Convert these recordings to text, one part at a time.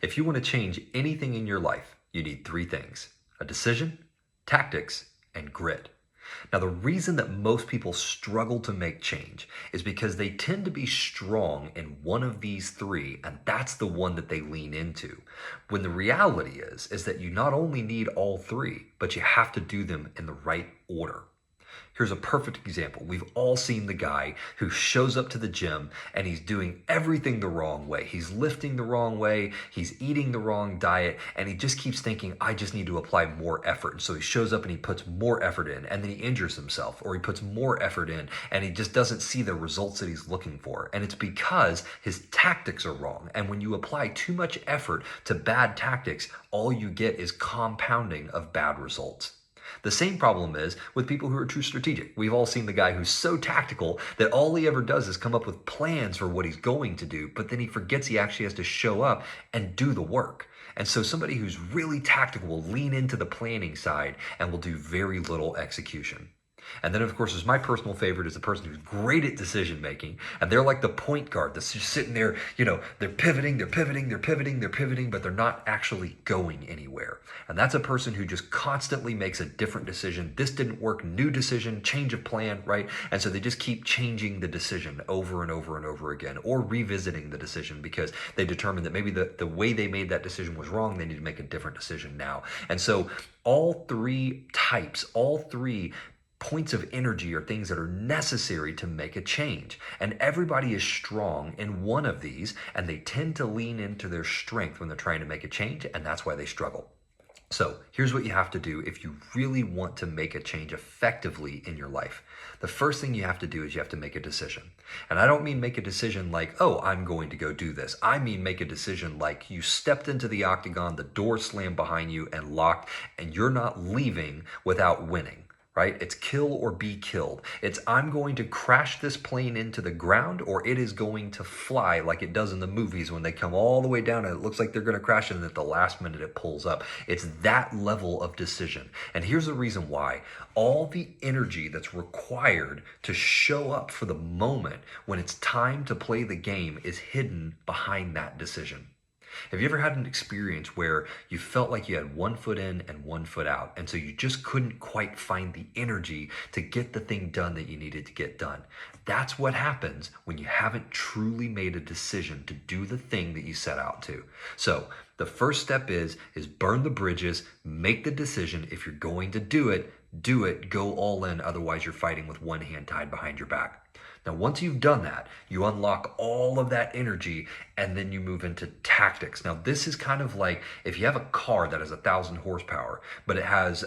If you want to change anything in your life, you need three things: a decision, tactics, and grit. Now, the reason that most people struggle to make change is because they tend to be strong in one of these three, and that's the one that they lean into. When the reality is that you not only need all three, but you have to do them in the right order. Here's a perfect example. We've all seen the guy who shows up to the gym and he's doing everything the wrong way. He's lifting the wrong way, he's eating the wrong diet, and he just keeps thinking, I just need to apply more effort. And so he shows up and he puts more effort in, and then he injures himself, or he puts more effort in and he just doesn't see the results that he's looking for. And it's because his tactics are wrong. And when you apply too much effort to bad tactics, all you get is compounding of bad results. The same problem is with people who are too strategic. We've all seen the guy who's so tactical that all he ever does is come up with plans for what he's going to do, but then he forgets he actually has to show up and do the work. And so somebody who's really tactical will lean into the planning side and will do very little execution. And then, of course, is my personal favorite is the person who's great at decision making. And they're like the point guard that's just sitting there, they're pivoting, but they're not actually going anywhere. And that's a person who just constantly makes a different decision. This didn't work, new decision, change of plan, right? And so they just keep changing the decision over and over and over again, or revisiting the decision because they determined that maybe the way they made that decision was wrong. They need to make a different decision now. And so all three points of energy are things that are necessary to make a change. And everybody is strong in one of these, and they tend to lean into their strength when they're trying to make a change, and that's why they struggle. So here's what you have to do if you really want to make a change effectively in your life. The first thing you have to do is you have to make a decision. And I don't mean make a decision like, oh, I'm going to go do this. I mean make a decision like you stepped into the octagon, the door slammed behind you and locked, and you're not leaving without winning. Right? It's kill or be killed. It's I'm going to crash this plane into the ground, or it is going to fly like it does in the movies when they come all the way down and it looks like they're going to crash, and at the last minute it pulls up. It's that level of decision. And here's the reason why. All the energy that's required to show up for the moment when it's time to play the game is hidden behind that decision. Have you ever had an experience where you felt like you had 1 foot in and 1 foot out, and so you just couldn't quite find the energy to get the thing done that you needed to get done? That's what happens when you haven't truly made a decision to do the thing that you set out to. So the first step is burn the bridges, make the decision. If you're going to do it, go all in. Otherwise, you're fighting with one hand tied behind your back. Now, once you've done that, you unlock all of that energy, and then you move into tactics. Now, this is kind of like if you have a car that has 1,000 horsepower, but it has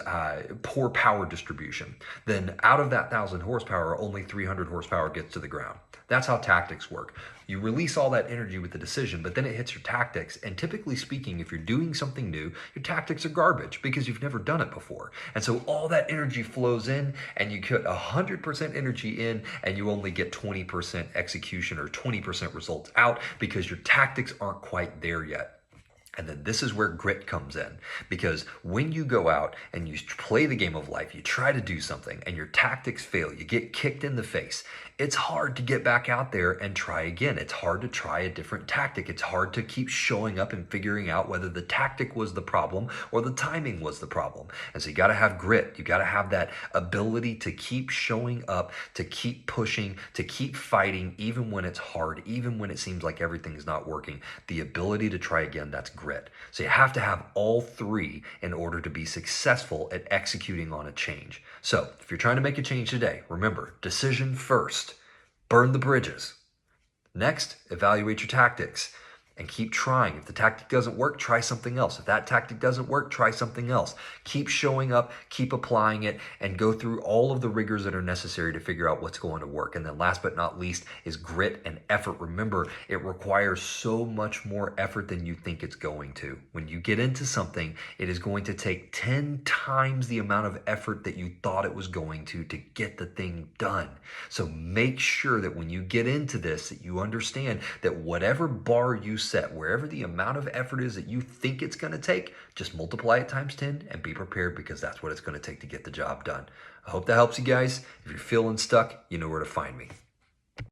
poor power distribution, then out of that 1,000 horsepower, only 300 horsepower gets to the ground. That's how tactics work. You release all that energy with the decision, but then it hits your tactics. And typically speaking, if you're doing something new, your tactics are garbage because you've never done it before. And so all that energy flows in, and you put 100% energy in, and you only get 20% execution or 20% results out because your tactics aren't quite there yet. And then this is where grit comes in, because when you go out and you play the game of life, you try to do something and your tactics fail, you get kicked in the face. It's hard to get back out there and try again. It's hard to try a different tactic. It's hard to keep showing up and figuring out whether the tactic was the problem or the timing was the problem. And so you got to have grit. You got to have that ability to keep showing up, to keep pushing, to keep fighting, even when it's hard, even when it seems like everything's not working. The ability to try again, that's grit. So you have to have all three in order to be successful at executing on a change. So if you're trying to make a change today, remember, decision first, burn the bridges. Next, evaluate your tactics and keep trying. If the tactic doesn't work, try something else. If that tactic doesn't work, try something else. Keep showing up, keep applying it, and go through all of the rigors that are necessary to figure out what's going to work. And then last but not least is grit and effort. Remember, it requires so much more effort than you think it's going to. When you get into something, it is going to take 10 times the amount of effort that you thought it was going to get the thing done. So make sure that when you get into this, that you understand that whatever bar you set, wherever the amount of effort is that you think it's going to take, just multiply it times 10 and be prepared, because that's what it's going to take to get the job done. I hope that helps you guys. If you're feeling stuck, you know where to find me.